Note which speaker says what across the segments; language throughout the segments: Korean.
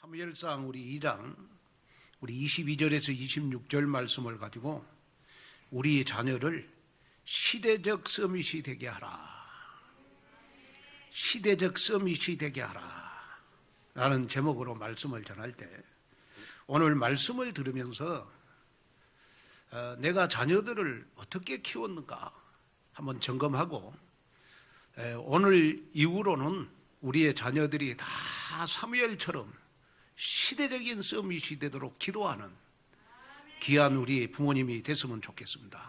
Speaker 1: 사무엘상 우리 2장 우리 22절에서 26절 말씀을 가지고 우리 자녀를 시대적 서밋이 되게 하라. 시대적 서밋이 되게 하라 라는 제목으로 말씀을 전할 때, 오늘 말씀을 들으면서 내가 자녀들을 어떻게 키웠는가 한번 점검하고, 오늘 이후로는 우리의 자녀들이 다 사무엘처럼 시대적인 서밋이 되도록 기도하는 귀한 우리 부모님이 됐으면 좋겠습니다.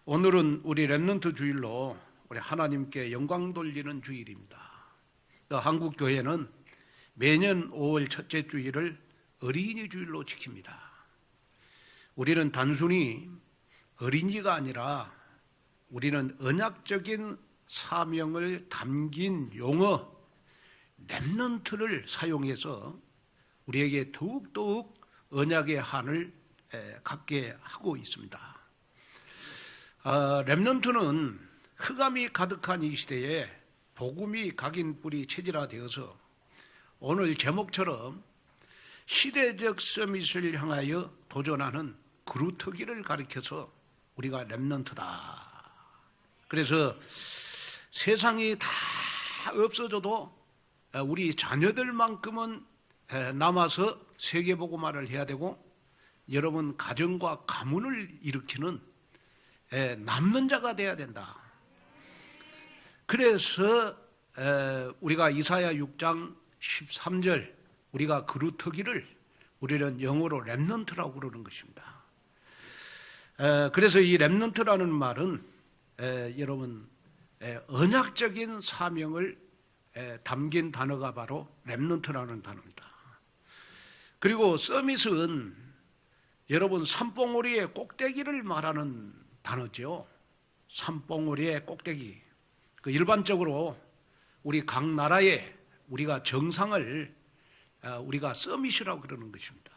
Speaker 1: 오늘은 우리 렘넌트 주일로 우리 하나님께 영광 돌리는 주일입니다. 한국 교회는 매년 5월 첫째 주일을 어린이 주일로 지킵니다. 우리는 단순히 어린이가 아니라 우리는 언약적인 사명을 담긴 용어 렘넌트를 사용해서 우리에게 더욱더욱 언약의 한을 갖게 하고 있습니다. 렘넌트는 흑암이 가득한 이 시대에 복음이 각인 뿌리 체질화되어서 오늘 제목처럼 시대적 서밋을 향하여 도전하는 그루터기를 가리켜서 우리가 렘넌트다. 그래서 세상이 다 없어져도 우리 자녀들만큼은 남아서 세계복음화를 해야 되고, 여러분 가정과 가문을 일으키는 남는 자가 돼야 된다. 그래서 우리가 이사야 6장 13절 우리가 그루터기를 우리는 영어로 렘넌트라고 그러는 것입니다. 그래서 이 렘넌트라는 말은 여러분 언약적인 사명을 담긴 단어가 바로 렘넌트라는 단어입니다. 그리고 서밋은 여러분 산봉우리의 꼭대기를 말하는 단어죠. 산봉우리의 꼭대기. 일반적으로 우리 각 나라에 우리가 정상을 우리가 서밋이라고 그러는 것입니다.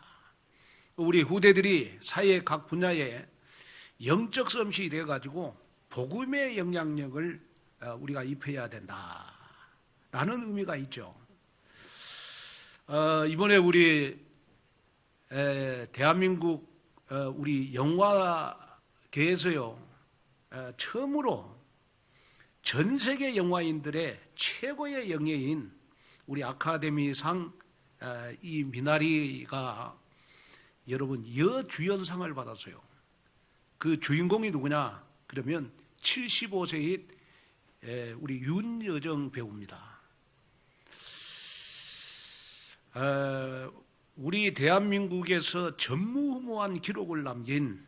Speaker 1: 우리 후대들이 사회 각 분야에 영적 서밋이 되어가지고 복음의 영향력을 우리가 입혀야 된다라는 의미가 있죠. 이번에 우리 대한민국 우리 영화계에서요, 처음으로 전 세계 영화인들의 최고의 영예인 우리 아카데미상 이 미나리가 여러분 여주연상을 받았어요. 그 주인공이 누구냐 그러면 75세인 우리 윤여정 배우입니다. 우리 대한민국에서 전무후무한 기록을 남긴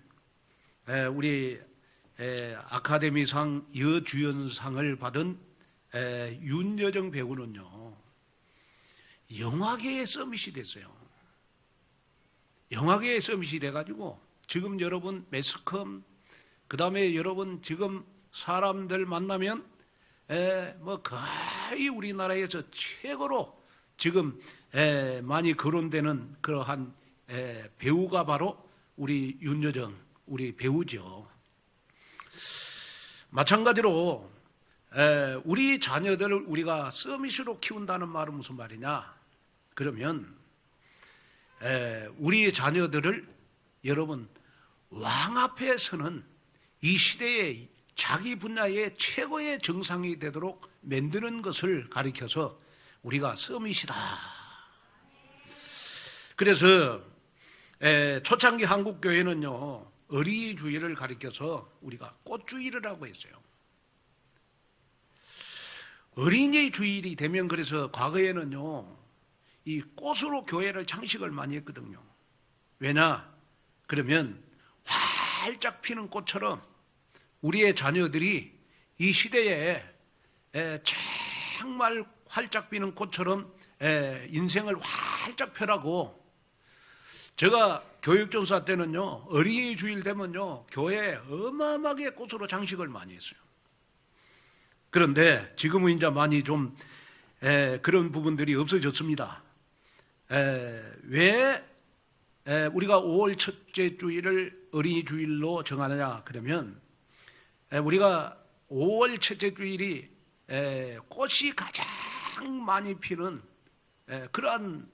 Speaker 1: 우리 아카데미상 여주연상을 받은 윤여정 배우는요, 영화계의 서밋이 됐어요. 영화계의 서밋이 돼가지고 지금 여러분 매스컴, 그 다음에 여러분 지금 사람들 만나면 뭐 거의 우리나라에서 최고로 지금 많이 거론되는 그러한 배우가 바로 우리 윤여정 우리 배우죠. 마찬가지로 우리 자녀들을 우리가 서밋으로 키운다는 말은 무슨 말이냐 그러면 우리 자녀들을 여러분 왕 앞에 서는 이 시대의 자기 분야의 최고의 정상이 되도록 만드는 것을 가리켜서 우리가 서밋이다. 그래서 초창기 한국교회는요, 어린이 주일을 가리켜서 우리가 꽃주일이라고 했어요. 어린이 주일이 되면 그래서 과거에는요, 이 꽃으로 교회를 장식을 많이 했거든요. 왜냐? 그러면 활짝 피는 꽃처럼 우리의 자녀들이 이 시대에 정말 활짝 피는 꽃처럼 인생을 활짝 펴라고. 제가 교육전사 때는요, 어린이 주일 되면요, 교회에 어마어마하게 꽃으로 장식을 많이 했어요. 그런데 지금은 이제 많이 좀 그런 부분들이 없어졌습니다. 왜 우리가 5월 첫째 주일을 어린이 주일로 정하느냐 그러면, 우리가 5월 첫째 주일이 꽃이 가장 많이 피는 그러한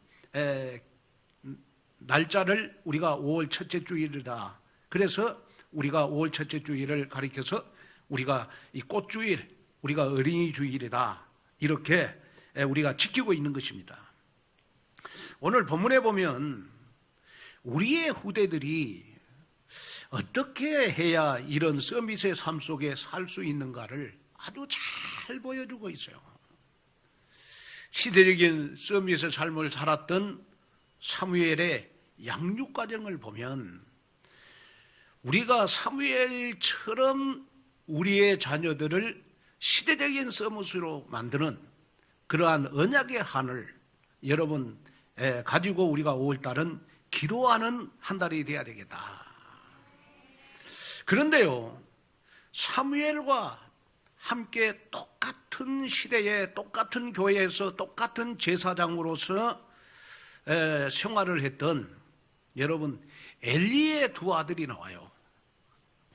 Speaker 1: 날짜를 우리가 5월 첫째 주일이다. 그래서 우리가 5월 첫째 주일을 가리켜서 우리가 이 꽃주일, 우리가 어린이 주일이다. 이렇게 우리가 지키고 있는 것입니다. 오늘 본문에 보면 우리의 후대들이 어떻게 해야 이런 서밋의 삶 속에 살 수 있는가를 아주 잘 보여주고 있어요. 시대적인 서밋의 삶을 살았던 사무엘의 양육 과정을 보면 우리가 사무엘처럼 우리의 자녀들을 시대적인 서밋으로 만드는 그러한 언약의 한을 여러분 가지고 우리가 5월달은 기도하는 한 달이 돼야 되겠다. 그런데요, 사무엘과 함께 똑같은 시대에 똑같은 교회에서 똑같은 제사장으로서 생활을 했던 여러분 엘리의 두 아들이 나와요.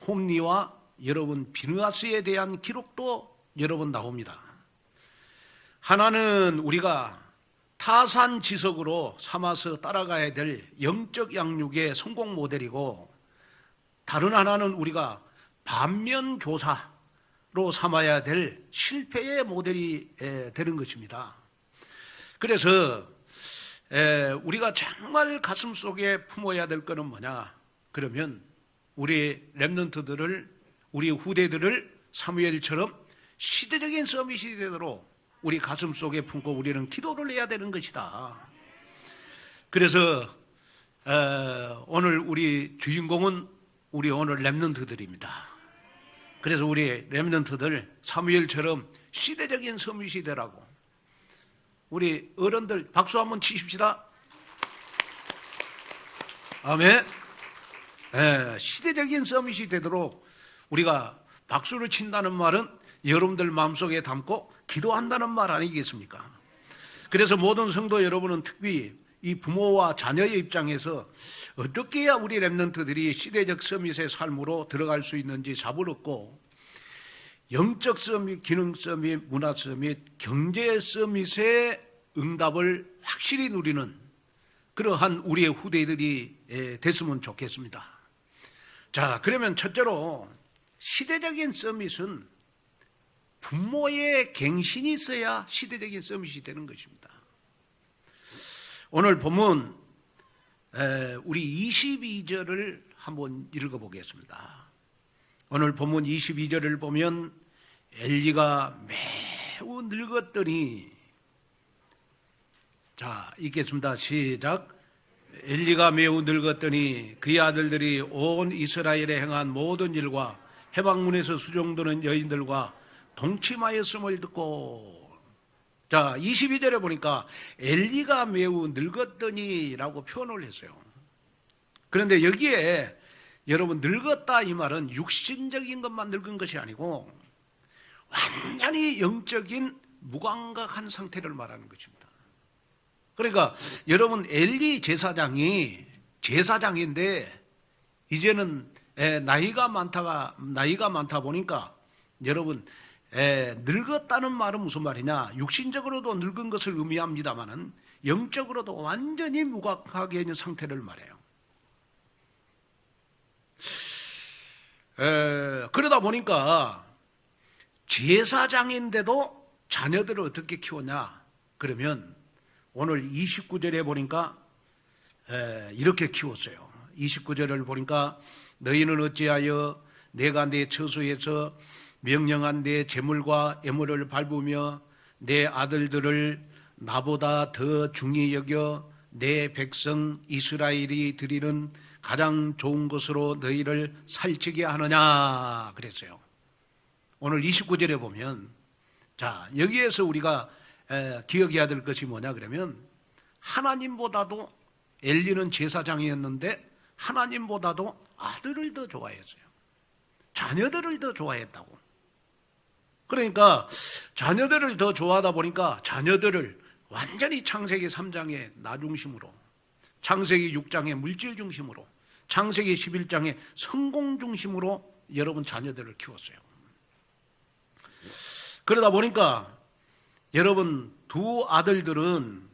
Speaker 1: 홈리와 여러분 비느하스에 대한 기록도 여러분 나옵니다. 하나는 우리가 타산 지석으로 삼아서 따라가야 될 영적 양육의 성공 모델이고, 다른 하나는 우리가 반면 교사로 삼아야 될 실패의 모델이 되는 것입니다. 그래서 우리가 정말 가슴 속에 품어야 될 것은 뭐냐? 그러면 우리 렘넌트들을, 우리 후대들을 사무엘처럼 시대적인 서밋이 되도록 우리 가슴 속에 품고 우리는 기도를 해야 되는 것이다. 그래서 오늘 우리 주인공은 우리 오늘 렘넌트들입니다. 그래서 우리 렘넌트들 사무엘처럼 시대적인 서밋이 되라고 우리 어른들 박수 한번 치십시다. 아멘. 시대적인 서밋이 되도록 우리가 박수를 친다는 말은 여러분들 마음속에 담고 기도한다는 말 아니겠습니까? 그래서 모든 성도 여러분은 특히 이 부모와 자녀의 입장에서 어떻게 해야 우리 렘넌트들이 시대적 서밋의 삶으로 들어갈 수 있는지 답을 얻고, 영적 서밋, 기능 서밋, 문화 서밋, 경제 서밋의 응답을 확실히 누리는 그러한 우리의 후대들이 됐으면 좋겠습니다. 자, 그러면 첫째로 시대적인 서밋은 부모의 갱신이 있어야 시대적인 서밋이 되는 것입니다. 오늘 본문 우리 22절을 한번 읽어보겠습니다. 오늘 본문 22절을 보면 엘리가 매우 늙었더니, 자, 읽겠습니다. 시작. 엘리가 매우 늙었더니 그의 아들들이 온 이스라엘에 행한 모든 일과 해방문에서 수종드는 여인들과 동침하였음을 듣고, 자, 22절에 보니까 엘리가 매우 늙었더니 라고 표현을 했어요. 그런데 여기에 여러분 늙었다 이 말은 육신적인 것만 늙은 것이 아니고 완전히 영적인 무감각한 상태를 말하는 것입니다. 그러니까 여러분 엘리 제사장인데 이제는 나이가 많다 보니까 여러분 늙었다는 말은 무슨 말이냐? 육신적으로도 늙은 것을 의미합니다만은 영적으로도 완전히 무감각하게 있는 상태를 말해요. 그러다 보니까 제사장인데도 자녀들을 어떻게 키웠냐? 그러면 오늘 29절에 보니까 이렇게 키웠어요. 29절을 보니까 너희는 어찌하여 내가 내 처소에서 명령한 내 재물과 예물을 밟으며 내 아들들을 나보다 더 중히 여겨 내 백성 이스라엘이 드리는 가장 좋은 것으로 너희를 살찌게 하느냐 그랬어요. 오늘 29절에 보면, 자, 여기에서 우리가 기억해야 될 것이 뭐냐 그러면, 하나님보다도 엘리는 제사장이었는데 하나님보다도 아들을 더 좋아했어요. 자녀들을 더 좋아했다고. 그러니까 자녀들을 더 좋아하다 보니까 자녀들을 완전히 창세기 3장의 나 중심으로, 창세기 6장의 물질 중심으로, 창세기 11장의 성공 중심으로 여러분 자녀들을 키웠어요. 그러다 보니까 여러분 두 아들들은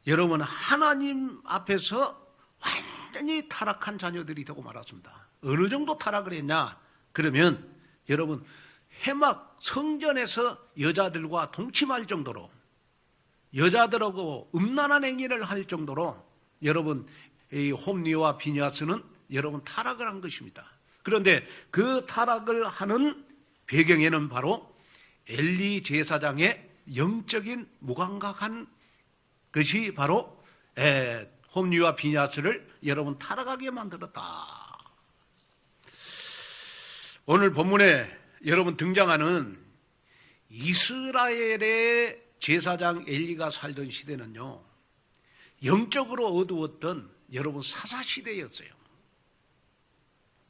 Speaker 1: 여러분 하나님 앞에서 완전히 타락한 자녀들이 되고 말았습니다. 어느 정도 타락을 했냐? 그러면 여러분 회막 성전에서 여자들과 동침할 정도로, 여자들하고 음란한 행위를 할 정도로 여러분 이 홈리와 비니아스는 여러분 타락을 한 것입니다. 그런데 그 타락을 하는 배경에는 바로 엘리 제사장의 영적인 무감각한 것이 바로 홈리와 비니아스를 여러분 타락하게 만들었다. 오늘 본문에 여러분 등장하는 이스라엘의 제사장 엘리가 살던 시대는요, 영적으로 어두웠던 여러분 사사시대였어요.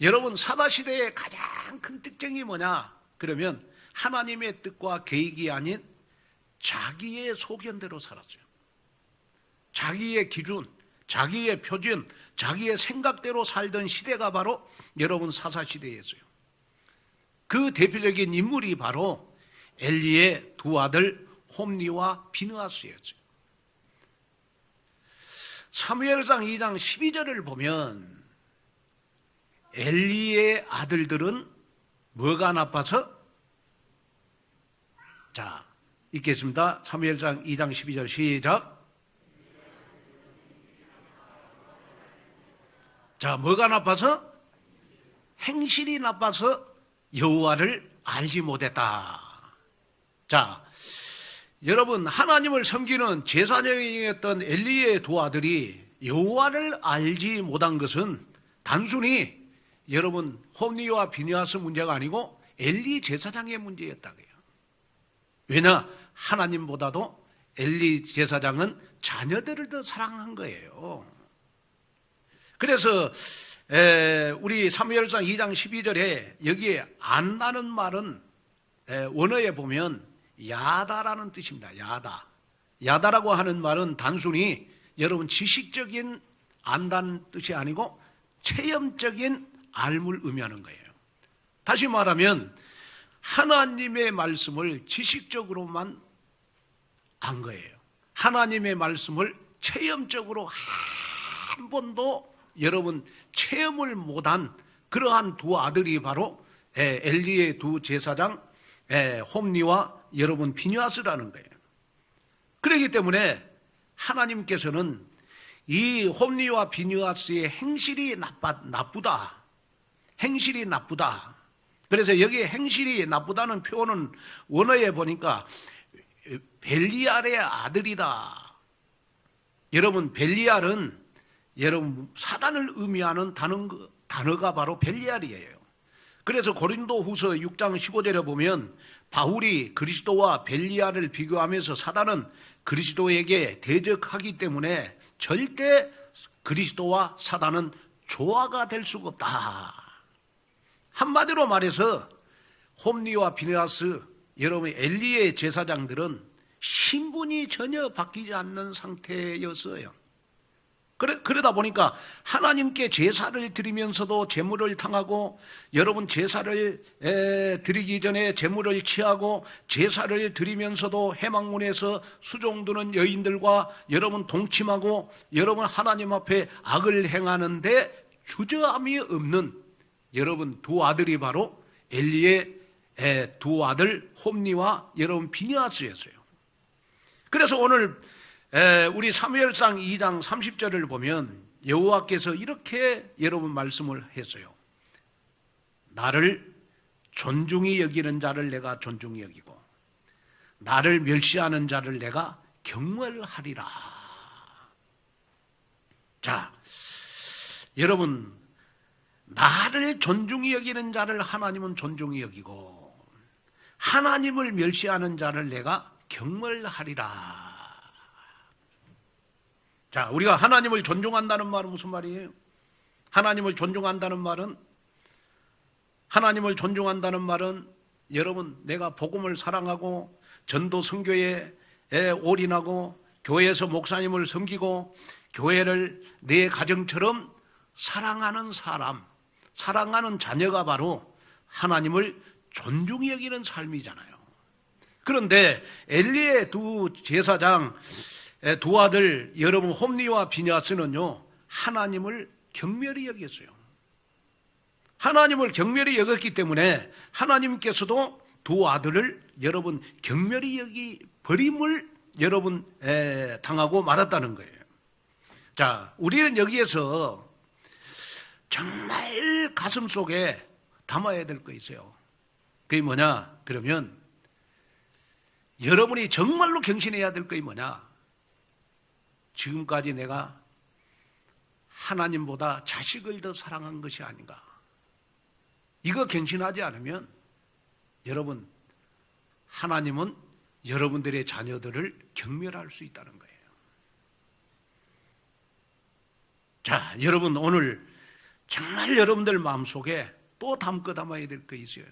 Speaker 1: 여러분 사사시대의 가장 큰 특징이 뭐냐? 그러면 하나님의 뜻과 계획이 아닌 자기의 소견대로 살았어요. 자기의 기준, 자기의 표준, 자기의 생각대로 살던 시대가 바로 여러분 사사시대였어요. 그 대표적인 인물이 바로 엘리의 두 아들 홈리와 비느하스였어요. 사무엘상 2장 12절을 보면 엘리의 아들들은 뭐가 나빠서? 자, 읽겠습니다. 사무엘상 2장 12절 시작. 자, 뭐가 나빠서? 행실이 나빠서 여호와를 알지 못했다. 자, 여러분 하나님을 섬기는 제사장이었던 엘리의 두 아들이 여호와를 알지 못한 것은 단순히 여러분 홈리와 비느하스 문제가 아니고 엘리 제사장의 문제였다고요. 왜냐? 하나님보다도 엘리 제사장은 자녀들을 더 사랑한 거예요. 그래서 우리 사무엘상 2장 12절에 여기에 안다는 말은 원어에 보면 야다라는 뜻입니다. 야다. 야다라고 하는 말은 단순히 여러분 지식적인 안다는 뜻이 아니고 체험적인 알물 의미하는 거예요. 다시 말하면 하나님의 말씀을 지식적으로만 안 거예요. 하나님의 말씀을 체험적으로 한 번도 여러분 체험을 못한 그러한 두 아들이 바로 엘리의 두 제사장 홈리와 여러분 비느하스라는 거예요. 그렇기 때문에 하나님께서는 이 홈리와 비느하스의 행실이 나쁘다. 행실이 나쁘다. 그래서 여기 행실이 나쁘다는 표현은 원어에 보니까 벨리알의 아들이다. 여러분 벨리알은 여러분 사단을 의미하는 단어가 바로 벨리알이에요. 그래서 고린도 후서 6장 15절에 보면 바울이 그리스도와 벨리알을 비교하면서 사단은 그리스도에게 대적하기 때문에 절대 그리스도와 사단은 조화가 될 수가 없다. 한마디로 말해서 홈리와 비느하스 여러분 엘리의 제사장들은 신분이 전혀 바뀌지 않는 상태였어요. 그러다 보니까 하나님께 제사를 드리면서도 제물을 탕하고 여러분 제사를 드리기 전에 제물을 취하고 제사를 드리면서도 회막문에서 수종드는 여인들과 여러분 동침하고 여러분 하나님 앞에 악을 행하는데 주저함이 없는 여러분 두 아들이 바로 엘리의 두 아들 홈리와 여러분 비느하스였어요. 그래서 오늘 우리 사무엘상 2장 30절을 보면 여호와께서 이렇게 여러분 말씀을 했어요. 나를 존중히 여기는 자를 내가 존중히 여기고 나를 멸시하는 자를 내가 경멸하리라. 자, 여러분 나를 존중히 여기는 자를 하나님은 존중히 여기고 하나님을 멸시하는 자를 내가 경멸하리라. 자, 우리가 하나님을 존중한다는 말은 무슨 말이에요? 하나님을 존중한다는 말은 여러분 내가 복음을 사랑하고 전도 선교에 올인하고 교회에서 목사님을 섬기고 교회를 내 가정처럼 사랑하는 사람, 사랑하는 자녀가 바로 하나님을 존중히 여기는 삶이잖아요. 그런데 엘리의 두 제사장 두 아들 여러분 홈리와 비냐스는요 하나님을 경멸히 여겼어요. 하나님을 경멸히 여겼기 때문에 하나님께서도 두 아들을 여러분 경멸히 여기 버림을 여러분 당하고 말았다는 거예요. 자, 우리는 여기에서 정말 가슴 속에 담아야 될 거 있어요. 그게 뭐냐? 그러면 여러분이 정말로 경신해야 될 것이 뭐냐? 지금까지 내가 하나님보다 자식을 더 사랑한 것이 아닌가? 이거 경신하지 않으면 여러분 하나님은 여러분들의 자녀들을 경멸할 수 있다는 거예요. 자, 여러분 오늘 정말 여러분들 마음속에 또 담아야 될 거 있어요.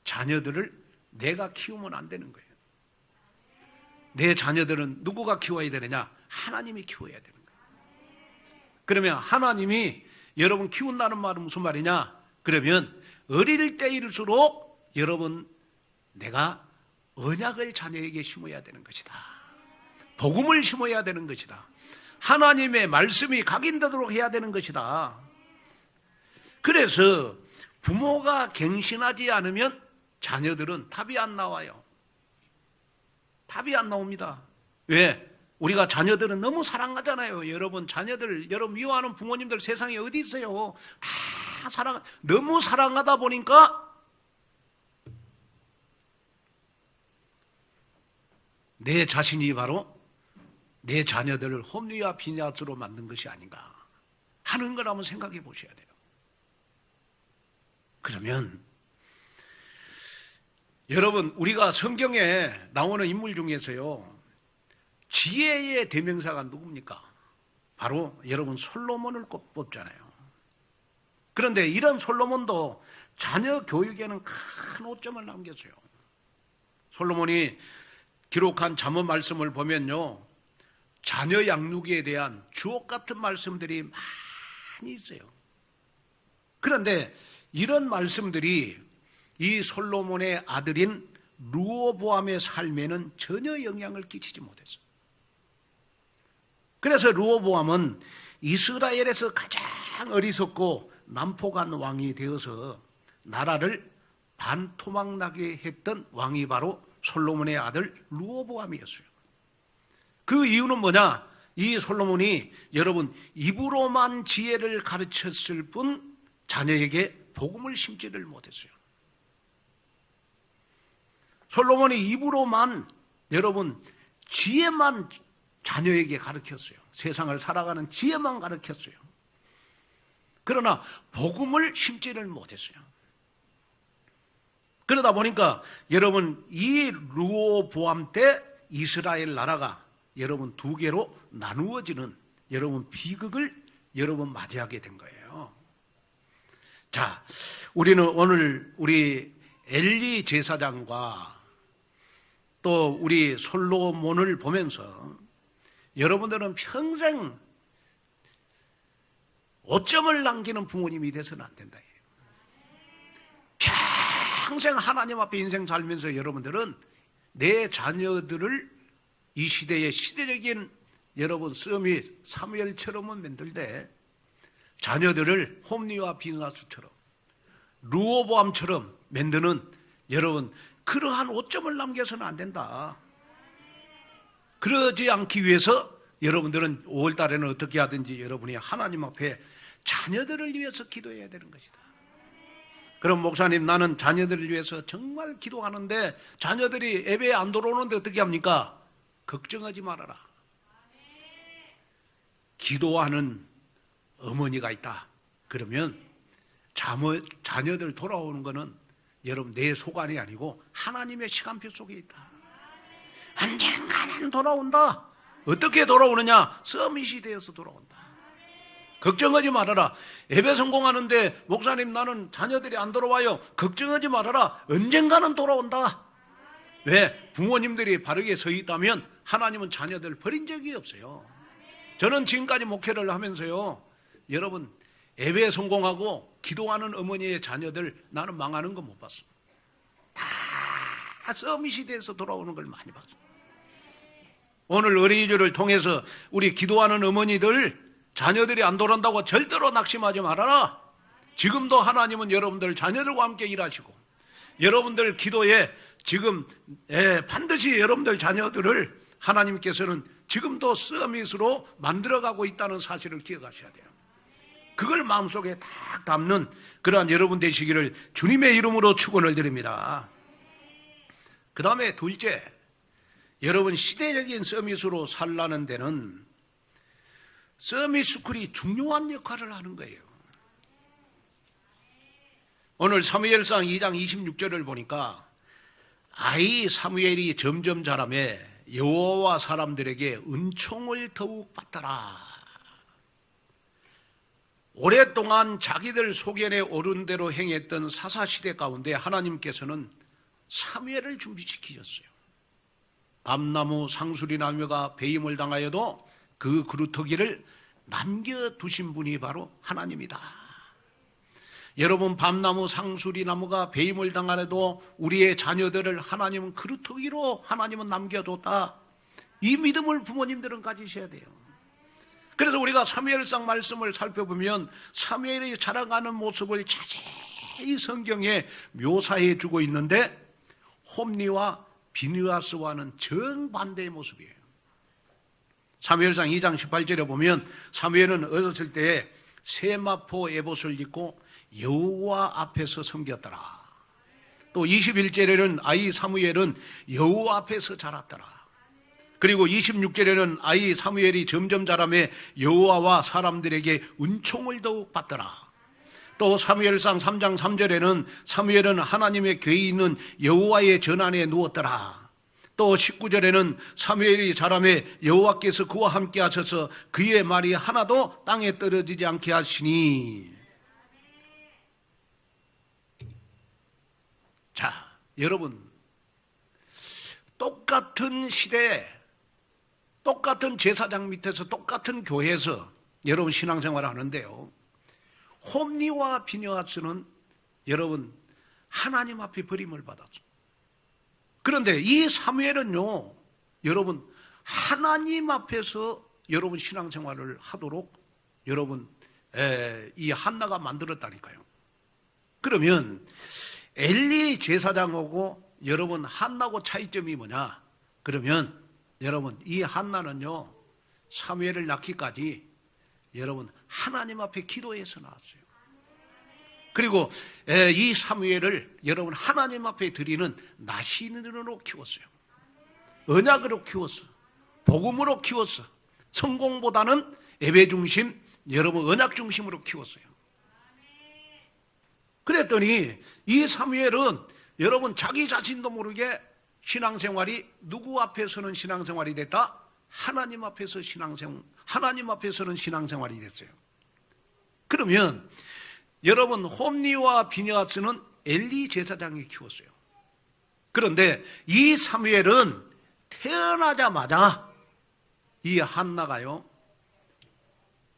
Speaker 1: 자녀들을 내가 키우면 안 되는 거예요. 내 자녀들은 누구가 키워야 되느냐? 하나님이 키워야 되는 거예요. 그러면 하나님이 여러분 키운다는 말은 무슨 말이냐? 그러면 어릴 때일수록 여러분 내가 언약을 자녀에게 심어야 되는 것이다. 복음을 심어야 되는 것이다. 하나님의 말씀이 각인되도록 해야 되는 것이다. 그래서 부모가 갱신하지 않으면 자녀들은 답이 안 나와요. 답이 안 나옵니다. 왜? 우리가 자녀들은 너무 사랑하잖아요. 여러분 자녀들 여러분 미워하는 부모님들 세상에 어디 있어요? 다 너무 사랑하다 보니까 내 자신이 바로 내 자녀들을 홈리와 비냐스로 만든 것이 아닌가 하는 걸 한번 생각해 보셔야 돼요. 그러면 여러분 우리가 성경에 나오는 인물 중에서요 지혜의 대명사가 누굽니까? 바로 여러분 솔로몬을 뽑잖아요. 그런데 이런 솔로몬도 자녀 교육에는 큰 오점을 남겼어요. 솔로몬이 기록한 잠언 말씀을 보면요 자녀 양육에 대한 주옥 같은 말씀들이 많이 있어요. 그런데 이런 말씀들이 이 솔로몬의 아들인 르호보암의 삶에는 전혀 영향을 끼치지 못했어요. 그래서 르호보암은 이스라엘에서 가장 어리석고 난폭한 왕이 되어서 나라를 반토막나게 했던 왕이 바로 솔로몬의 아들 르호보암이었어요. 그 이유는 뭐냐? 이 솔로몬이 여러분 입으로만 지혜를 가르쳤을 뿐 자녀에게 복음을 심지를 못했어요. 솔로몬이 입으로만 여러분 지혜만 자녀에게 가르쳤어요. 세상을 살아가는 지혜만 가르쳤어요. 그러나 복음을 심지를 못했어요. 그러다 보니까 여러분 이 르호보암 때 이스라엘 나라가 여러분 두 개로 나누어지는 여러분 비극을 여러분 맞이하게 된 거예요. 자, 우리는 오늘 우리 엘리 제사장과 또 우리 솔로몬을 보면서 여러분들은 평생 오점을 남기는 부모님이 돼서는 안 된다. 평생 하나님 앞에 인생 살면서 여러분들은 내 자녀들을 이 시대의 시대적인 여러분 썸이 사무엘처럼은 만들되 자녀들을 홈리와 비냐스처럼 르호보암처럼 만드는 여러분 그러한 오점을 남겨서는 안 된다. 그러지 않기 위해서 여러분들은 5월 달에는 어떻게 하든지 여러분이 하나님 앞에 자녀들을 위해서 기도해야 되는 것이다. 그럼 목사님 나는 자녀들을 위해서 정말 기도하는데 자녀들이 예배에 안 들어오는데 어떻게 합니까? 걱정하지 말아라. 기도하는 어머니가 있다. 그러면 자녀들 돌아오는 거는 여러분 내 소관이 아니고 하나님의 시간표 속에 있다. 언젠가는 돌아온다. 어떻게 돌아오느냐? 서밋이 되어서 돌아온다. 걱정하지 말아라. 예배 성공하는데 목사님 나는 자녀들이 안 돌아와요. 걱정하지 말아라. 언젠가는 돌아온다. 왜? 부모님들이 바르게 서 있다면 하나님은 자녀들 버린 적이 없어요. 저는 지금까지 목회를 하면서요 여러분 예배 성공하고 기도하는 어머니의 자녀들 나는 망하는 거 못 봤어. 다 서밋이 돼서 돌아오는 걸 많이 봤어. 오늘 어린이주를 통해서 우리 기도하는 어머니들 자녀들이 안 돌아온다고 절대로 낙심하지 말아라. 지금도 하나님은 여러분들 자녀들과 함께 일하시고 여러분들 기도에 지금 반드시 여러분들 자녀들을 하나님께서는 지금도 서밋으로 만들어가고 있다는 사실을 기억하셔야 돼요. 그걸 마음속에 딱 담는 그러한 여러분 되시기를 주님의 이름으로 축원을 드립니다. 그 다음에 둘째, 여러분 시대적인 서밋으로 살라는 데는 서밋 스쿨이 중요한 역할을 하는 거예요. 오늘 사무엘상 2장 26절을 보니까 아이 사무엘이 점점 자라매 여호와 사람들에게 은총을 더욱 받더라. 오랫동안 자기들 소견에 오른 대로 행했던 사사시대 가운데 하나님께서는 사무엘을 준비시키셨어요. 밤나무 상수리나무가 배임을 당하여도 그 그루터기를 남겨두신 분이 바로 하나님이다. 여러분, 밤나무 상수리나무가 배임을 당하여도 우리의 자녀들을 하나님은 그루터기로 하나님은 남겨뒀다. 이 믿음을 부모님들은 가지셔야 돼요. 그래서 우리가 사무엘상 말씀을 살펴보면 사무엘이 자라가는 모습을 자세히 성경에 묘사해 주고 있는데 홈리와 비느하스와는 정반대의 모습이에요. 사무엘상 2장 18절에 보면 사무엘은 어렸을 때에 세마포 에봇을 입고 여호와 앞에서 섬겼더라. 또 21절에는 아이 사무엘은 여호와 앞에서 자랐더라. 그리고 26절에는 아이 사무엘이 점점 자라매 여호와와 사람들에게 은총을 더욱 받더라. 또 사무엘상 3장 3절에는 사무엘은 하나님의 궤에 있는 여호와의 전안에 누웠더라. 또 19절에는 사무엘이 자라매 여호와께서 그와 함께 하셔서 그의 말이 하나도 땅에 떨어지지 않게 하시니. 자, 여러분, 똑같은 시대에 똑같은 제사장 밑에서 똑같은 교회에서 여러분 신앙생활을 하는데요, 홈리와 비느하스는 여러분 하나님 앞에 버림을 받았죠. 그런데 이 사무엘은요, 여러분 하나님 앞에서 여러분 신앙생활을 하도록 여러분 이 한나가 만들었다니까요. 그러면 엘리 제사장하고 여러분 한나하고 차이점이 뭐냐? 그러면 여러분 이 한나는요 사무엘을 낳기까지 여러분 하나님 앞에 기도해서 나왔어요. 그리고 이 사무엘을 여러분 하나님 앞에 드리는 나시인으로 키웠어요. 언약으로 키웠어. 복음으로 키웠어. 성공보다는 예배 중심, 여러분 언약 중심으로 키웠어요. 그랬더니 이 사무엘은 여러분 자기 자신도 모르게 신앙생활이 누구 앞에서는 신앙생활이 됐다? 하나님 앞에서 하나님 앞에서는 신앙생활이 됐어요. 그러면 여러분 홈리와 비느하스는 엘리 제사장이 키웠어요. 그런데 이 사무엘은 태어나자마자 이 한나가요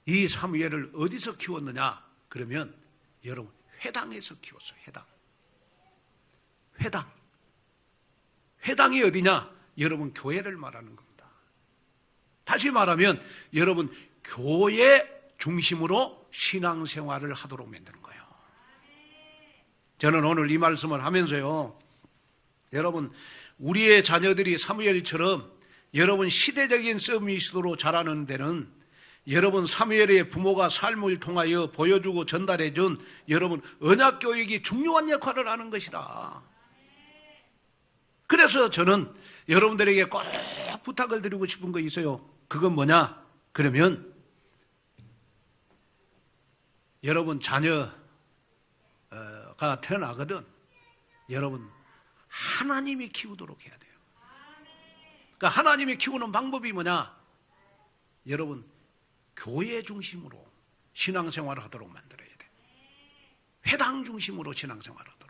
Speaker 1: 이 사무엘을 어디서 키웠느냐? 그러면 여러분 회당에서 키웠어요. 회당이 어디냐? 여러분 교회를 말하는 겁니다. 다시 말하면 여러분 교회 중심으로 신앙생활을 하도록 만드는 거예요. 저는 오늘 이 말씀을 하면서요, 여러분 우리의 자녀들이 사무엘처럼 여러분 시대적인 서밋으로 자라는 데는 여러분 사무엘의 부모가 삶을 통하여 보여주고 전달해준 여러분 언약교육이 중요한 역할을 하는 것이다. 그래서 저는 여러분들에게 꼭 부탁을 드리고 싶은 거 있어요. 그건 뭐냐? 그러면 여러분 자녀가 태어나거든 여러분 하나님이 키우도록 해야 돼요. 그러니까 하나님이 키우는 방법이 뭐냐? 여러분 교회 중심으로 신앙생활을 하도록 만들어야 돼. 회당 중심으로 신앙생활을 하도록.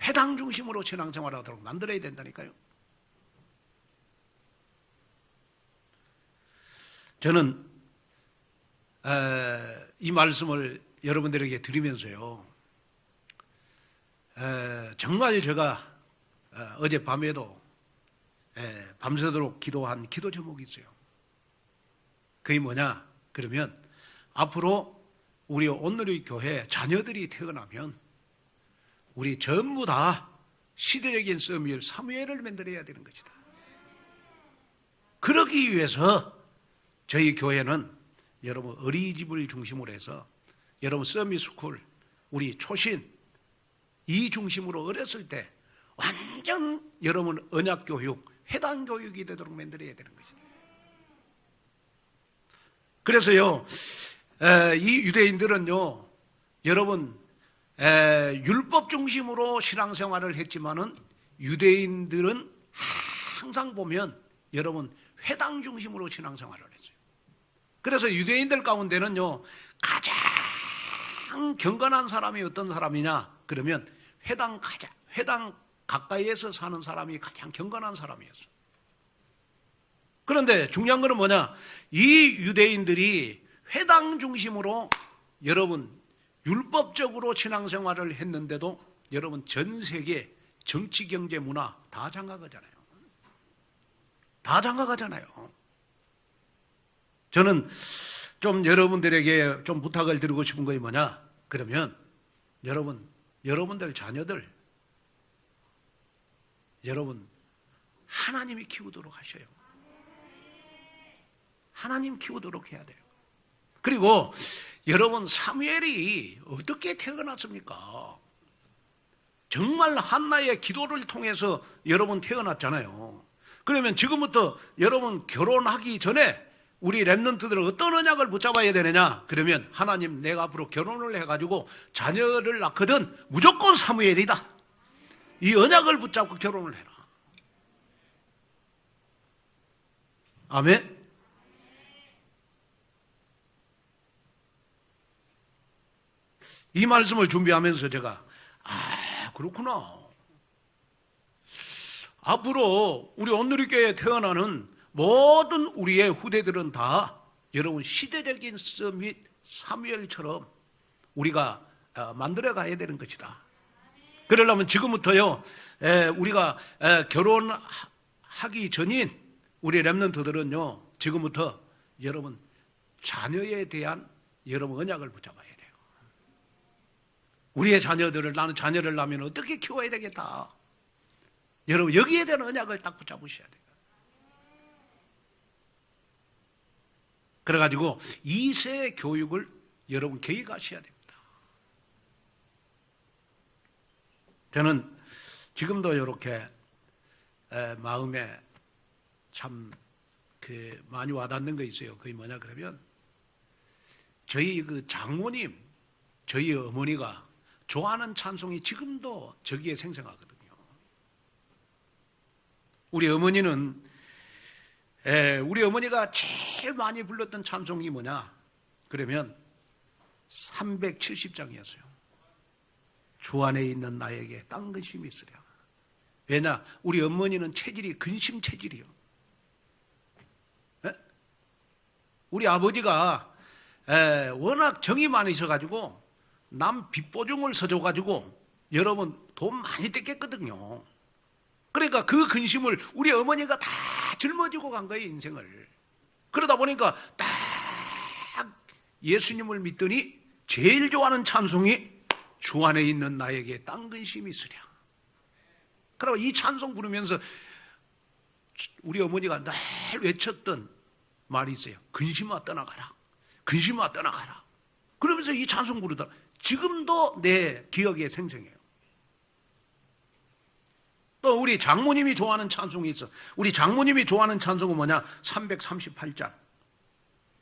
Speaker 1: 회당 중심으로 신앙생활을 하도록 만들어야 된다니까요. 저는 이 말씀을 여러분들에게 드리면서요, 정말 제가 어젯밤에도 밤새도록 기도한 기도 제목이 있어요. 그게 뭐냐? 그러면 앞으로 우리 오늘의 교회 자녀들이 태어나면 우리 전부 다 시대적인 사무엘, 사무엘을 만들어야 되는 것이다. 그러기 위해서 저희 교회는 여러분 어린이집을 중심으로 해서 여러분 서밋스쿨, 우리 초신 이 중심으로 어렸을 때 완전 여러분 언약교육, 회당교육이 되도록 만들어야 되는 것이다. 그래서요, 이 유대인들은요, 여러분 율법 중심으로 신앙생활을 했지만은 유대인들은 항상 보면 여러분 회당 중심으로 신앙생활을 했어요. 그래서 유대인들 가운데는요, 가장 경건한 사람이 어떤 사람이냐? 그러면 회당 가까이에서 사는 사람이 가장 경건한 사람이었어요. 그런데 중요한 것은 뭐냐? 이 유대인들이 회당 중심으로 여러분 율법적으로 신앙생활을 했는데도 여러분 전 세계 정치, 경제, 문화 다 장악하잖아요. 다 장악하잖아요. 저는 좀 여러분들에게 좀 부탁을 드리고 싶은 것이 뭐냐? 그러면 여러분들 자녀들 여러분 하나님이 키우도록 하셔요. 하나님 키우도록 해야 돼요. 그리고 여러분 사무엘이 어떻게 태어났습니까? 정말 한나의 기도를 통해서 여러분 태어났잖아요. 그러면 지금부터 여러분 결혼하기 전에 우리 렘넌트들은 어떤 언약을 붙잡아야 되느냐? 그러면 하나님 내가 앞으로 결혼을 해가지고 자녀를 낳거든 무조건 사무엘이다. 이 언약을 붙잡고 결혼을 해라. 아멘. 이 말씀을 준비하면서 제가 그렇구나. 앞으로 우리 온누리교회에 태어나는 모든 우리의 후대들은 다 여러분 시대적인 서밋 사무엘처럼 우리가 만들어 가야 되는 것이다. 그러려면 지금부터요, 우리가 결혼하기 전인 우리 렘넌트들은요, 지금부터 여러분 자녀에 대한 여러분 언약을 붙잡아야 돼요. 우리의 자녀들을, 나는 자녀를 낳으면 어떻게 키워야 되겠다. 여러분 여기에 대한 언약을 딱 붙잡으셔야 돼요. 그래가지고 2세 교육을 여러분 계획하셔야 됩니다. 저는 지금도 이렇게 마음에 참 많이 와닿는 거 있어요. 그게 뭐냐 그러면 저희 그 장모님, 저희 어머니가 좋아하는 찬송이 지금도 저기에 생생하거든요. 우리 어머니는 우리 어머니가 제일 많이 불렀던 찬송이 뭐냐 그러면 370장이었어요. 주 안에 있는 나에게 딴 근심이 있으랴. 왜냐? 우리 어머니는 체질이 근심 체질이요. 우리 아버지가 워낙 정이 많으셔가지고 남 빚보증을 서줘가지고 여러분 돈 많이 떼겠거든요. 그러니까 그 근심을 우리 어머니가 다 짊어지고 간 거예요, 인생을. 그러다 보니까 딱 예수님을 믿더니 제일 좋아하는 찬송이 주 안에 있는 나에게 딴 근심이 있으랴. 그리고 이 찬송 부르면서 우리 어머니가 늘 외쳤던 말이 있어요. 근심아 떠나가라. 근심아 떠나가라. 그러면서 이 찬송 부르다 지금도 내 기억에 생생해요. 또 우리 장모님이 좋아하는 찬송이 있어. 우리 장모님이 좋아하는 찬송은 뭐냐? 338장.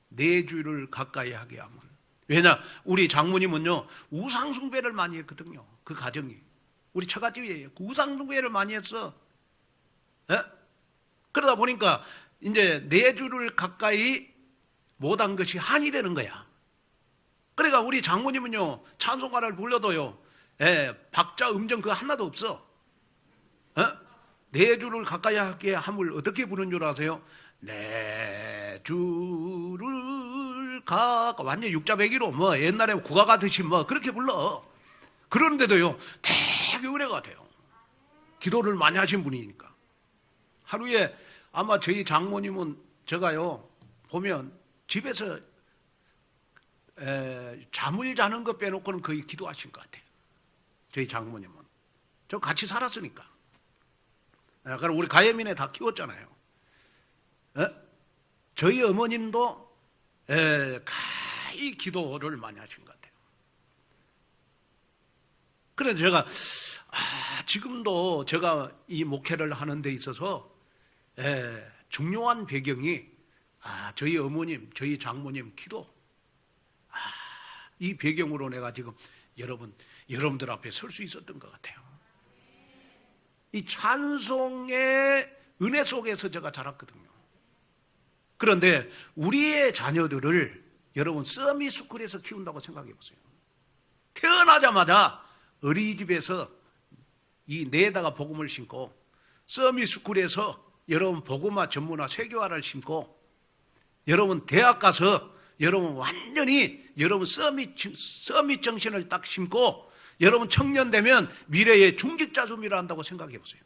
Speaker 1: 내 주를 가까이 하게 하면. 왜냐? 우리 장모님은요 우상숭배를 많이 했거든요. 그 가정이. 우리 처갓집이에요. 우상숭배를 많이 했어. 그러다 보니까 이제 내 주를 가까이 못한 것이 한이 되는 거야. 그러니까 우리 장모님은요 찬송가를 불러도요 박자 음정 그거 하나도 없어. 내 주를 가까이 하게 함을 어떻게 부르는 줄 아세요? 내 주를 가까이 완전 육자배기로 뭐 옛날에 국가 가듯이 뭐 그렇게 불러. 그러는데도요 되게 은혜가 돼요. 기도를 많이 하신 분이니까. 하루에 아마 저희 장모님은 제가요 보면 집에서 잠을 자는 거 빼놓고는 거의 기도하신 것 같아요. 저희 장모님은. 저 같이 살았으니까. 그럼 우리 가예민에 다 키웠잖아요. 저희 어머님도 가히 기도를 많이 하신 것 같아요. 그래서 제가 지금도 제가 이 목회를 하는 데 있어서 중요한 배경이 저희 어머님, 저희 장모님 기도, 이 배경으로 내가 지금 여러분들 앞에 설 수 있었던 것 같아요. 이 찬송의 은혜 속에서 제가 자랐거든요. 그런데 우리의 자녀들을 여러분 서미스쿨에서 키운다고 생각해 보세요. 태어나자마자 어린이집에서 이 뇌에다가 복음을 심고 서미스쿨에서 여러분 복음화 전문화 세교화를 심고 여러분 대학 가서 여러분 완전히 여러분 서밋 정신을 딱 심고 여러분 청년 되면 미래의 중직자 준비를 한다고 생각해 보세요.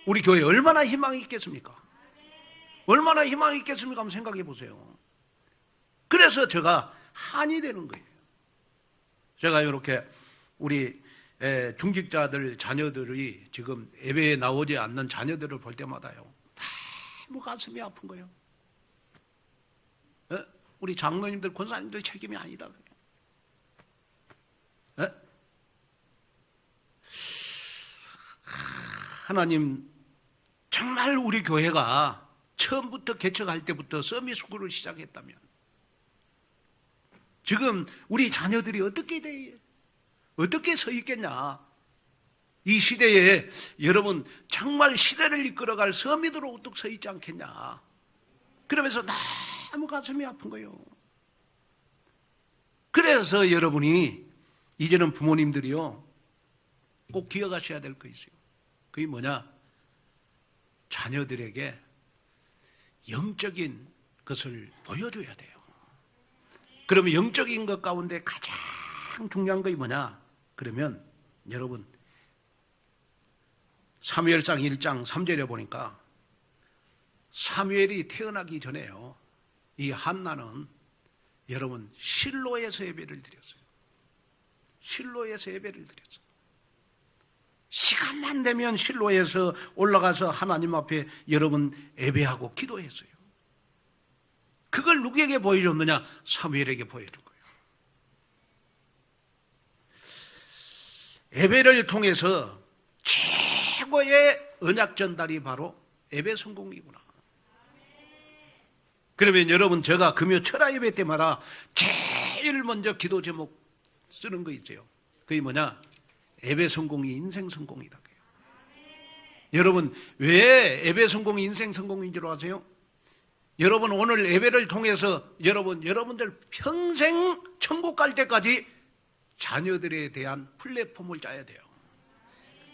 Speaker 1: 우리 교회에 얼마나 희망이 있겠습니까? 얼마나 희망이 있겠습니까? 한번 생각해 보세요. 그래서 제가 한이 되는 거예요. 제가 이렇게 우리 중직자들 자녀들이 지금 예배에 나오지 않는 자녀들을 볼 때마다요 너무 가슴이 아픈 거예요. 우리 장로님들 권사님들 책임이 아니다. 하나님 정말 우리 교회가 처음부터 개척할 때부터 서미스쿨을 시작했다면 지금 우리 자녀들이 어떻게 서 있겠냐. 이 시대에 여러분 정말 시대를 이끌어갈 서밋으로 우뚝 서 있지 않겠냐. 그러면서 너무 가슴이 아픈 거예요. 그래서 여러분이 이제는 부모님들이요 꼭 기억하셔야 될 거 있어요. 그게 뭐냐? 자녀들에게 영적인 것을 보여줘야 돼요. 그러면 영적인 것 가운데 가장 중요한 것이 뭐냐? 그러면 여러분 사무엘상 1장 3절에 보니까 사무엘이 태어나기 전에요 이 한나는 여러분 실로에서 예배를 드렸어요. 실로에서 예배를 드렸어요. 시간만 되면 실로에서 올라가서 하나님 앞에 여러분 예배하고 기도했어요. 그걸 누구에게 보여줬느냐? 사무엘에게 보여준 거예요. 예배를 통해서 최고의 언약 전달이 바로 예배 성공이구나. 그러면 여러분 제가 금요 철야 예배 때마다 제일 먼저 기도 제목 쓰는 거 있어요. 그게 뭐냐? 예배 성공이 인생 성공이다. 여러분 왜 예배 성공이 인생 성공인 줄 아세요? 여러분 오늘 예배를 통해서 여러분들 평생 천국 갈 때까지 자녀들에 대한 플랫폼을 짜야 돼요.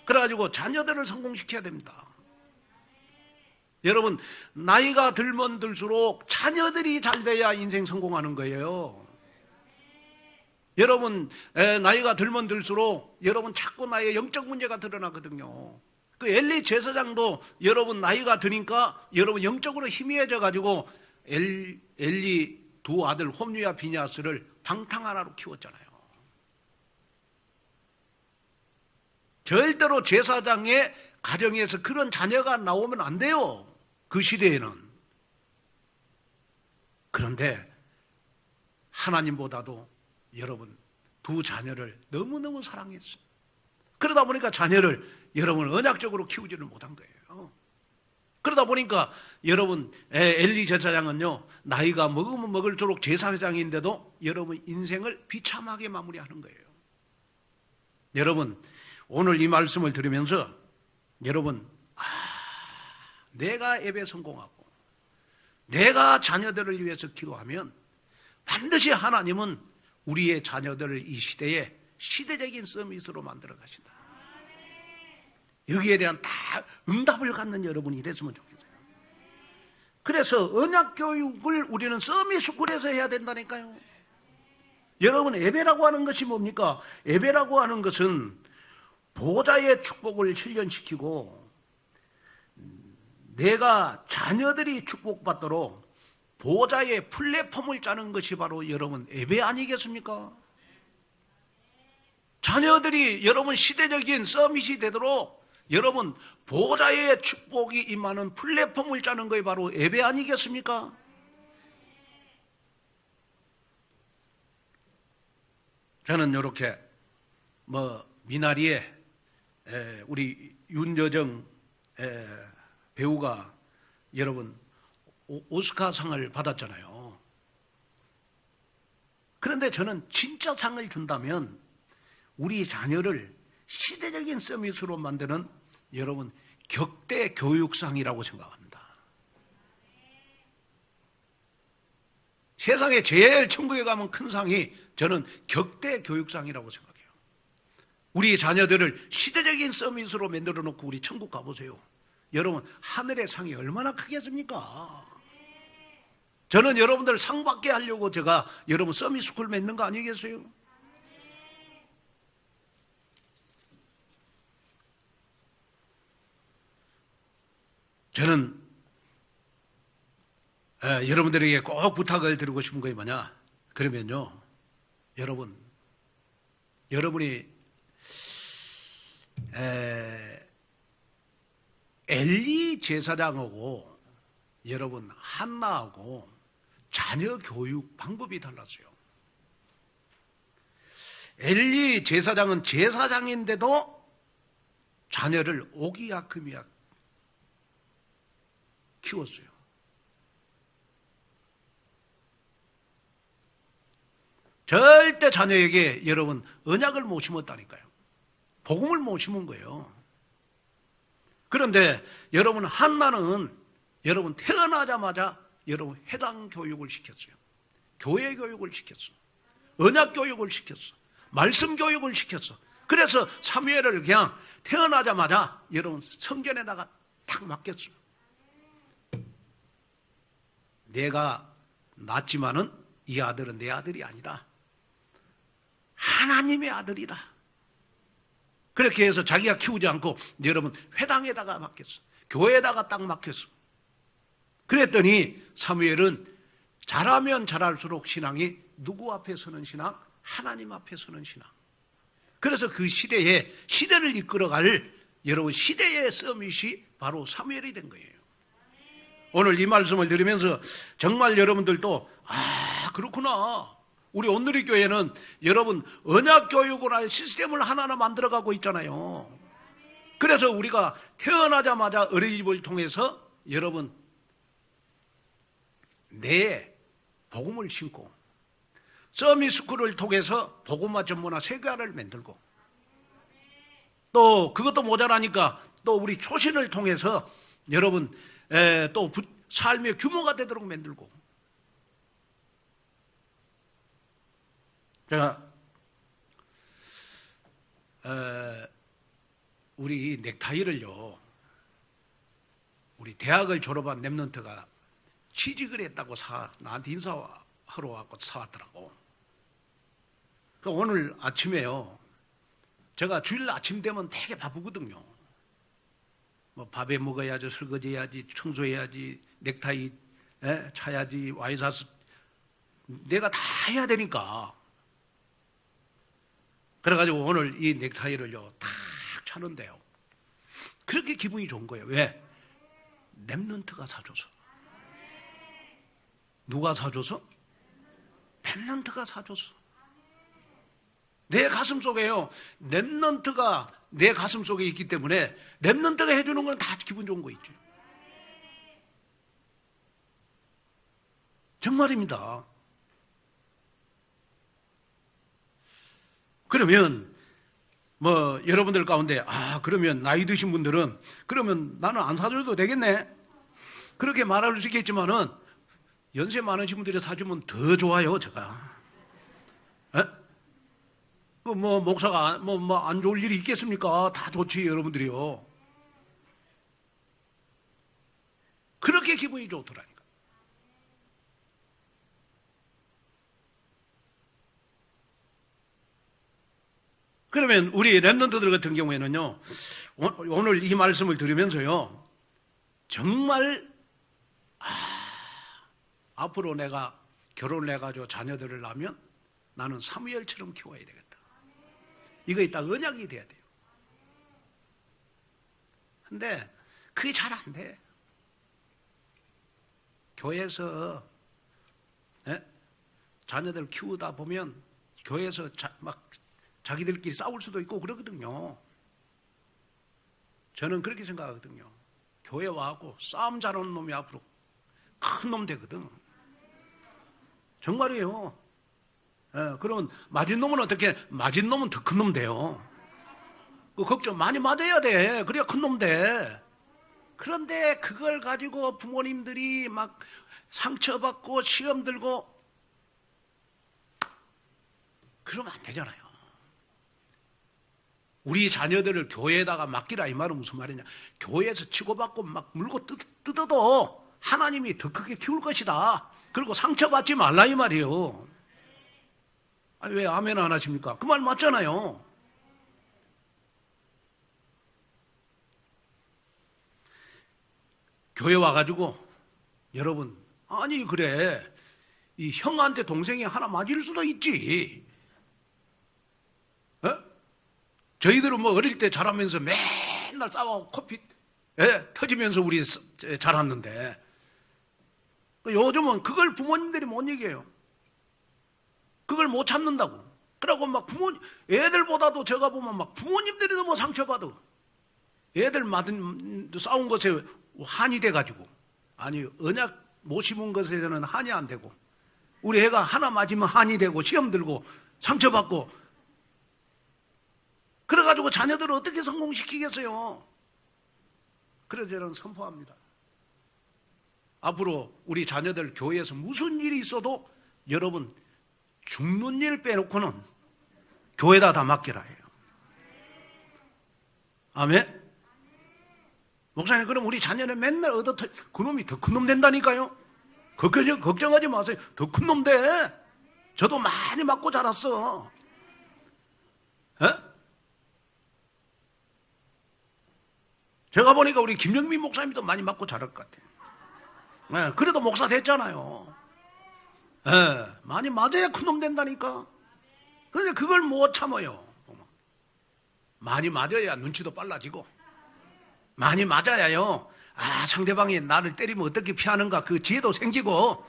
Speaker 1: 그래가지고 자녀들을 성공시켜야 됩니다. 여러분 나이가 들면 들수록 자녀들이 잘 돼야 인생 성공하는 거예요. 여러분 나이가 들면 들수록 여러분 자꾸 나의 영적 문제가 드러나거든요. 그 엘리 제사장도 여러분 나이가 드니까 여러분 영적으로 희미해져 가지고 엘리 두 아들 홈리와 비냐스를 방탕 하나로 키웠잖아요. 절대로 제사장의 가정에서 그런 자녀가 나오면 안 돼요. 그 시대에는. 그런데 하나님보다도 여러분 두 자녀를 너무너무 사랑했어요. 그러다 보니까 자녀를 여러분 언약적으로 키우지를 못한 거예요. 그러다 보니까 여러분 엘리 제사장은요 나이가 먹으면 먹을수록 제사장인데도 여러분 인생을 비참하게 마무리하는 거예요. 여러분 오늘 이 말씀을 들으면서 여러분 내가 예배 성공하고 내가 자녀들을 위해서 기도하면 반드시 하나님은 우리의 자녀들을 이 시대에 시대적인 서밋으로 만들어 가신다. 여기에 대한 다 응답을 갖는 여러분이 됐으면 좋겠어요. 그래서 언약 교육을 우리는 서밋스쿨에서 해야 된다니까요. 여러분 예배라고 하는 것이 뭡니까? 예배라고 하는 것은 보좌의 축복을 실현시키고 내가 자녀들이 축복받도록 보좌의 플랫폼을 짜는 것이 바로 여러분 예배 아니겠습니까? 자녀들이 여러분 시대적인 서밋이 되도록 여러분 보좌의 축복이 임하는 플랫폼을 짜는 것이 바로 예배 아니겠습니까? 저는 이렇게 미나리에 우리 윤여정 배우가 여러분 오스카상을 받았잖아요. 그런데 저는 진짜 상을 준다면 우리 자녀를 시대적인 서밋으로 만드는 여러분 격대 교육상이라고 생각합니다. 세상에 제일 천국에 가면 큰 상이 저는 격대 교육상이라고 생각해요. 우리 자녀들을 시대적인 서밋으로 만들어 놓고 우리 천국 가보세요. 여러분 하늘의 상이 얼마나 크겠습니까? 저는 여러분들 상 받게 하려고 제가 여러분 서밋 스쿨 맺는 거 아니겠어요? 저는 여러분들에게 꼭 부탁을 드리고 싶은 게 뭐냐? 그러면요, 여러분이 엘리 제사장하고 여러분 한나하고 자녀 교육 방법이 달랐어요. 엘리 제사장은 제사장인데도 자녀를 오기야금이야 키웠어요. 절대 자녀에게 여러분 언약을 못 심었다니까요. 복음을 못 심은 거예요. 그런데 여러분 한나는 여러분 태어나자마자 여러분 회당 교육을 시켰어요. 교회 교육을 시켰어. 언약 교육을 시켰어. 말씀 교육을 시켰어. 그래서 사무엘을 그냥 태어나자마자 여러분 성전에다가 탁 맡겼어요. 내가 낳았지만은 이 아들은 내 아들이 아니다. 하나님의 아들이다. 그렇게 해서 자기가 키우지 않고 여러분 회당에다가 맡겼어. 교회에다가 딱 맡겼어. 그랬더니 사무엘은 잘하면 잘할수록 신앙이 누구 앞에 서는 신앙? 하나님 앞에 서는 신앙. 그래서 그 시대를 이끌어갈 여러분 시대의 서밋이 바로 사무엘이 된 거예요. 오늘 이 말씀을 들으면서 정말 여러분들도 그렇구나. 우리 온누리 교회는 여러분 언약 교육을 할 시스템을 하나하나 만들어가고 있잖아요. 그래서 우리가 태어나자마자 어린이집을 통해서 여러분 내 복음을 심고 서밋스쿨을 통해서 복음화 전문화 세계화를 만들고 또 그것도 모자라니까 또 우리 초신을 통해서 여러분 또 삶의 규모가 되도록 만들고 제가 우리 넥타이를요 우리 대학을 졸업한 랩런트가 취직을 했다고 나한테 인사하러 와서 사왔더라고. 오늘 아침에요 제가 주일 아침 되면 되게 바쁘거든요. 뭐 밥에 먹어야지, 설거지 해야지, 청소해야지, 넥타이 차야지, 와이사스 내가 다 해야 되니까. 그래가지고 오늘 이 넥타이를요 탁 차는데요 그렇게 기분이 좋은 거예요. 왜? 랩런트가 사줘서. 누가 사줘서? 랩런트가 사줬어. 내 가슴 속에요 랩런트가 내 가슴 속에 있기 때문에 랩런트가 해주는 건 다 기분 좋은 거 있죠. 정말입니다. 그러면 여러분들 가운데 그러면 나이 드신 분들은 그러면 나는 안 사줘도 되겠네 그렇게 말할 수 있겠지만은 연세 많으신 분들이 사주면 더 좋아요. 제가 목사가 안 좋을 일이 있겠습니까? 다 좋지 여러분들이요. 그렇게 기분이 좋더라니까. 그러면 우리 랩런트들 같은 경우에는요 오늘 이 말씀을 들으면서요 정말 앞으로 내가 결혼을 해가지고 자녀들을 낳으면 나는 사무엘처럼 키워야 되겠다. 이거 이따 언약이 돼야 돼요. 근데 그게 잘 안 돼. 교회에서 자녀들 키우다 보면 교회에서 막 자기들끼리 싸울 수도 있고 그러거든요. 저는 그렇게 생각하거든요. 교회 와갖고 싸움 잘하는 놈이 앞으로 큰 놈 되거든. 정말이에요. 그러면 맞은 놈은 어떻게? 맞은 놈은 더 큰 놈 돼요. 그 걱정 많이 맞아야 돼. 그래야 큰 놈 돼. 그런데 그걸 가지고 부모님들이 막 상처받고 시험 들고 그러면 안 되잖아요. 우리 자녀들을 교회에다가 맡기라 이 말은 무슨 말이냐. 교회에서 치고받고 막 물고 뜯어도 하나님이 더 크게 키울 것이다. 그리고 상처받지 말라 이 말이에요. 아니, 왜 아멘 안 하십니까? 그 말 맞잖아요. 교회 와가지고 여러분 아니 그래 이 형한테 동생이 하나 맞을 수도 있지. 저희들은 뭐 어릴 때 자라면서 맨날 싸우고 코피 터지면서 우리 자랐는데 요즘은 그걸 부모님들이 못 얘기해요. 그걸 못 참는다고. 그러고 막 애들보다도 제가 보면 막 부모님들이 너무 상처받아. 애들 싸운 것에 한이 돼가지고. 아니 언약 못 심은 것에는 한이 안 되고 우리 애가 하나 맞으면 한이 되고 시험 들고 상처받고 그래가지고 자녀들을 어떻게 성공시키겠어요? 그래서 저는 선포합니다. 앞으로 우리 자녀들 교회에서 무슨 일이 있어도 여러분 죽는 일 빼놓고는 교회에다 다 맡기라 해요. 아멘? 목사님 그럼 우리 자녀는 맨날 그놈이 더 큰 놈 된다니까요? 걱정하지 마세요. 더 큰 놈 돼. 저도 많이 맞고 자랐어. 제가 보니까 우리 김영민 목사님도 많이 맞고 자랄 것 같아요. 그래도 목사 됐잖아요. 많이 맞아야 큰 놈 된다니까. 그런데 그걸 못 참아요. 많이 맞아야 눈치도 빨라지고 많이 맞아야요. 상대방이 나를 때리면 어떻게 피하는가 그 지혜도 생기고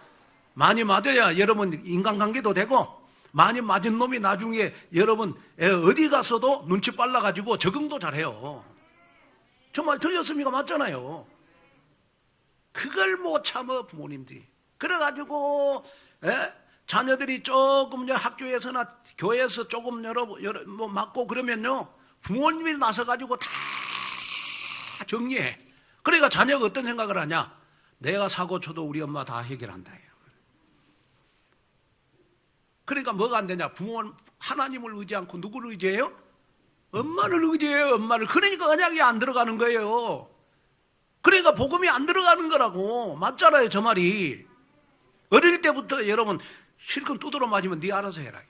Speaker 1: 많이 맞아야 여러분 인간관계도 되고 많이 맞은 놈이 나중에 여러분 어디 가서도 눈치 빨라가지고 적응도 잘해요. 정말 틀렸습니까? 맞잖아요. 그걸 못 참아 부모님들이. 그래가지고 자녀들이 조금 학교에서나 교회에서 조금 뭐 맞고 그러면요 부모님이 나서가지고 다 정리해. 그러니까 자녀가 어떤 생각을 하냐? 내가 사고 쳐도 우리 엄마 다 해결한다. 그러니까 뭐가 안 되냐? 하나님을 의지 않고 누구를 의지해요? 엄마를 의지해요. 엄마를. 그러니까 언약이 안 들어가는 거예요. 그러니까 복음이 안 들어가는 거라고. 맞잖아요 저 말이. 어릴 때부터 여러분 실컷 두드러 맞으면 네 알아서 해라.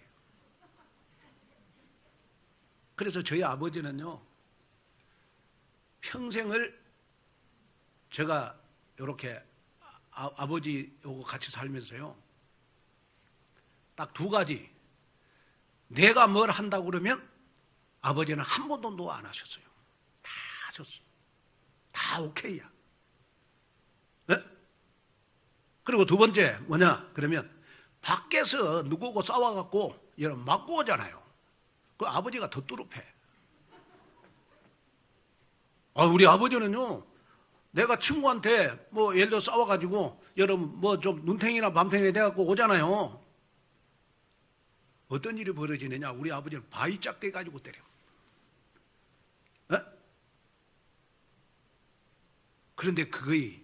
Speaker 1: 그래서 저희 아버지는요 평생을 제가 이렇게 아버지하고 같이 살면서요 딱 두 가지. 내가 뭘 한다고 그러면 아버지는 한 번도 노 안 하셨어요. 다 하셨어요. 다 오케이야. 그리고 두 번째 뭐냐 그러면 밖에서 누구고 싸워갖고 여러분 맞고 오잖아요. 그 아버지가 더 뚜렷해. 우리 아버지는요 내가 친구한테 뭐 예를 들어 싸워가지고 여러분 뭐 좀 눈탱이나 밤탱이 돼갖고 오잖아요. 어떤 일이 벌어지느냐 우리 아버지는 바위 짝대 가지고 때려. 그런데 그거의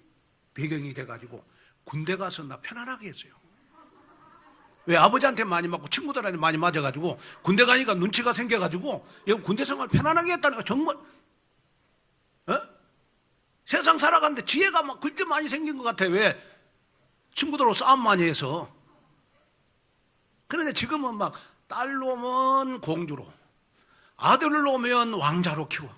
Speaker 1: 배경이 돼가지고 군대 가서 나 편안하게 했어요. 왜? 아버지한테 많이 맞고 친구들한테 많이 맞아가지고 군대 가니까 눈치가 생겨가지고 군대 생활 편안하게 했다니까. 정말 세상 살아가는데 지혜가 막 그렇게 많이 생긴 것 같아. 왜? 친구들하고 싸움 많이 해서. 그런데 지금은 막 딸 놓으면 공주로, 아들을 놓으면 왕자로 키워.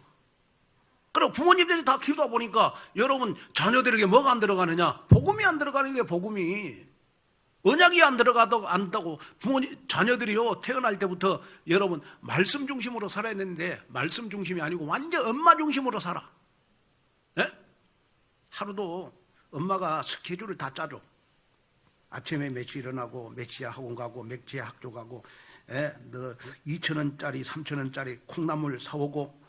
Speaker 1: 그리고 부모님들이 다 키우다 보니까 여러분 자녀들에게 뭐가 안 들어가느냐? 복음이 안 들어가는 게 복음이. 언약이 안 들어가도 안다고 부모님 자녀들이요 태어날 때부터 여러분 말씀 중심으로 살아야 되는데 말씀 중심이 아니고 완전 엄마 중심으로 살아. 네? 하루도 엄마가 스케줄을 다 짜줘. 아침에 몇 시 일어나고 몇 시에 학원 가고 몇 시에 학교 가고 너 2,000원짜리 3,000원짜리 콩나물 사오고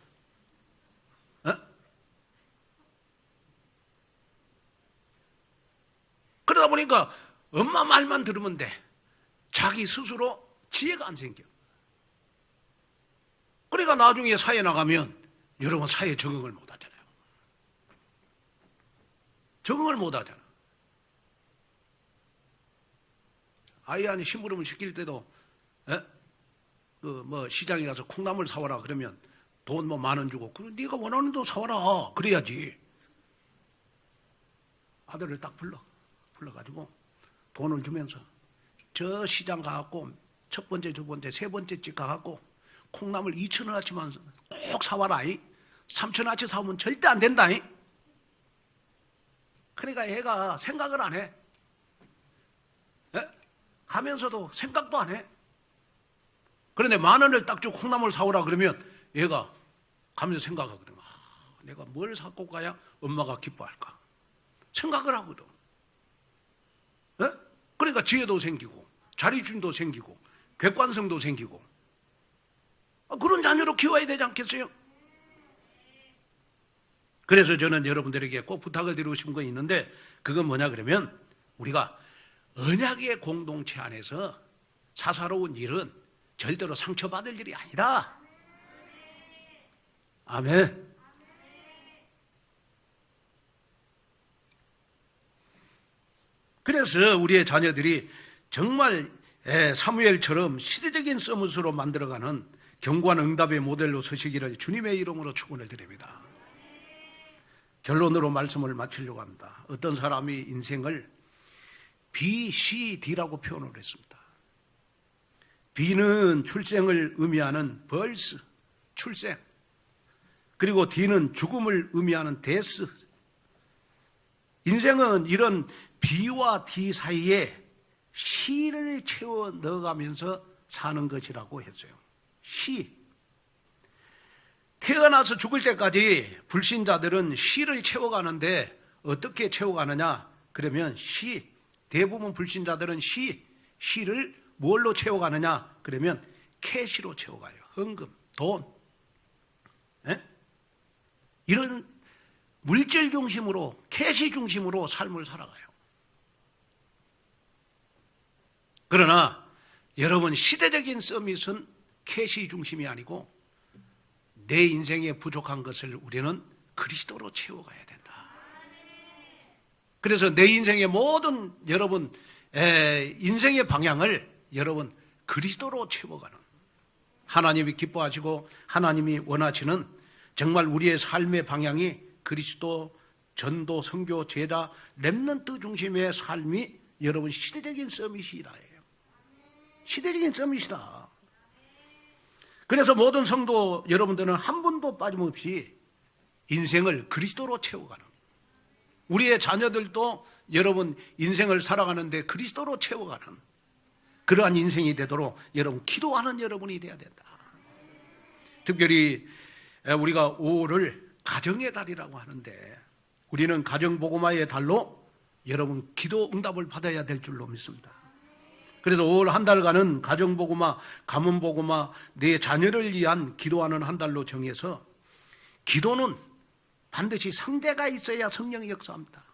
Speaker 1: 그러다 보니까 엄마 말만 들으면 돼. 자기 스스로 지혜가 안 생겨. 그러니까 나중에 사회 나가면 여러분 사회 적응을 못 하잖아요. 적응을 못 하잖아. 아이한테 심부름을 시킬 때도 그 시장에 가서 콩나물 사와라 그러면 돈 10,000원 주고 그럼 네가 원하는 돈 사와라 그래야지. 아들을 딱 불러가지고 돈을 주면서 저 시장 가갖고 첫 번째, 두 번째, 세 번째 집 가갖고 콩나물 2,000원어치만 꼭 사와라. 3,000원어치 사오면 절대 안 된다. 그러니까 애가 생각을 안 해. 가면서도 생각도 안 해. 그런데 10,000원을 딱 주고 콩나물 사오라 그러면 얘가 가면서 생각하거든. 내가 뭘 사고 가야 엄마가 기뻐할까? 생각을 하거든. 그러니까 지혜도 생기고 자리심도 생기고 객관성도 생기고 그런 자녀로 키워야 되지 않겠어요? 그래서 저는 여러분들에게 꼭 부탁을 드리고 싶은 거 있는데 그건 뭐냐 그러면 우리가 언약의 공동체 안에서 사사로운 일은 절대로 상처받을 일이 아니다. 아멘. 그래서 우리의 자녀들이 정말 사무엘처럼 시대적인 서밋으로 만들어가는 견고한 응답의 모델로 서시기를 주님의 이름으로 축원을 드립니다. 결론으로 말씀을 마치려고 합니다. 어떤 사람이 인생을 BCD라고 표현을 했습니다. B는 출생을 의미하는 birth, 출생. 그리고 D는 죽음을 의미하는 death. 인생은 이런 B와 D 사이에 C를 채워 넣어가면서 사는 것이라고 했어요. C. 태어나서 죽을 때까지 불신자들은 C를 채워가는데 어떻게 채워가느냐? 그러면 C. 대부분 불신자들은 C를 뭘로 채워가느냐? 그러면 캐시로 채워가요. 헌금, 돈. 이런 물질 중심으로, 캐시 중심으로 삶을 살아가요. 그러나 여러분 시대적인 서밋은 캐시 중심이 아니고 내 인생에 부족한 것을 우리는 그리스도로 채워가야 된다. 그래서 내 인생의 모든 여러분 인생의 방향을 여러분 그리스도로 채워가는 하나님이 기뻐하시고 하나님이 원하시는 정말 우리의 삶의 방향이 그리스도, 전도, 선교, 제자, 렘넌트 중심의 삶이 여러분 시대적인 서밋이다. 시대적인 서밋이다. 그래서 모든 성도 여러분들은 한 분도 빠짐없이 인생을 그리스도로 채워가는, 우리의 자녀들도 여러분 인생을 살아가는데 그리스도로 채워가는 그러한 인생이 되도록 여러분 기도하는 여러분이 돼야 된다. 특별히 우리가 5월을 가정의 달이라고 하는데 우리는 가정복음화의 달로 여러분 기도 응답을 받아야 될 줄로 믿습니다. 그래서 5월 한 달간은 가정복음화, 가문복음화, 내 자녀를 위한 기도하는 한 달로 정해서 기도는 반드시 상대가 있어야 성령이 역사합니다.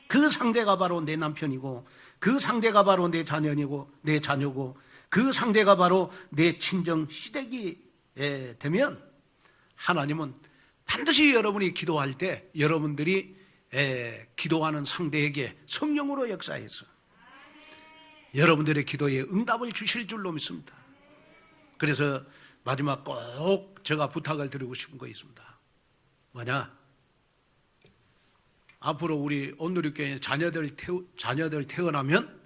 Speaker 1: 그 상대가 바로 내 남편이고 그 상대가 바로 내 자녀이고 내 자녀고 그 상대가 바로 내 친정 시댁이 되면 하나님은 반드시 여러분이 기도할 때 여러분들이 기도하는 상대에게 성령으로 역사해서 여러분들의 기도에 응답을 주실 줄로 믿습니다. 그래서 마지막 꼭 제가 부탁을 드리고 싶은 거 있습니다. 뭐냐? 앞으로 우리 온누리교회 자녀들 태어나면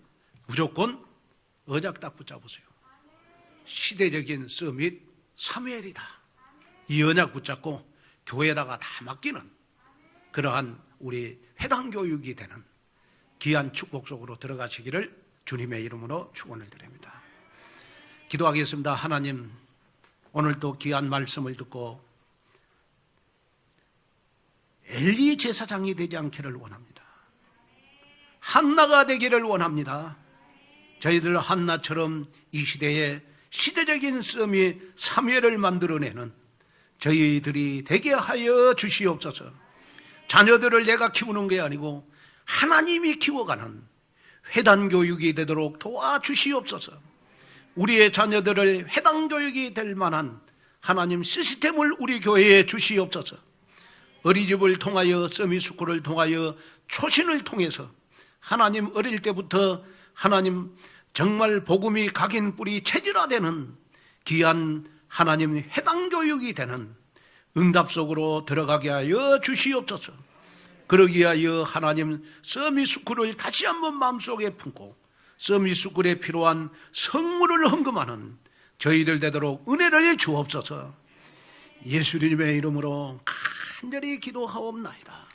Speaker 1: 무조건 언약 딱 붙잡으세요. 시대적인 서밋 사무엘이다. 이 언약 붙잡고 교회에다가 다 맡기는 그러한 우리 회당 교육이 되는 귀한 축복 속으로 들어가시기를 주님의 이름으로 축원을 드립니다. 기도하겠습니다. 하나님, 오늘도 귀한 말씀을 듣고 엘리 제사장이 되지 않기를 원합니다. 한나가 되기를 원합니다. 저희들 한나처럼 이 시대에 시대적인 썸이 사무엘을 만들어내는 저희들이 되게 하여 주시옵소서. 자녀들을 내가 키우는 게 아니고 하나님이 키워가는 회당 교육이 되도록 도와주시옵소서. 우리의 자녀들을 회당 교육이 될 만한 하나님 시스템을 우리 교회에 주시옵소서. 어린이집을 통하여 서미스쿨을 통하여 초신을 통해서 하나님 어릴 때부터 하나님 정말 복음이 각인 뿌리 체질화되는 귀한 하나님 회당 교육이 되는 응답 속으로 들어가게 하여 주시옵소서. 그러기 위하여 하나님 서미스쿨을 다시 한번 마음속에 품고 서미스쿨에 필요한 성물을 헌금하는 저희들 되도록 은혜를 주옵소서. 예수님의 이름으로 간절히 기도하옵나이다.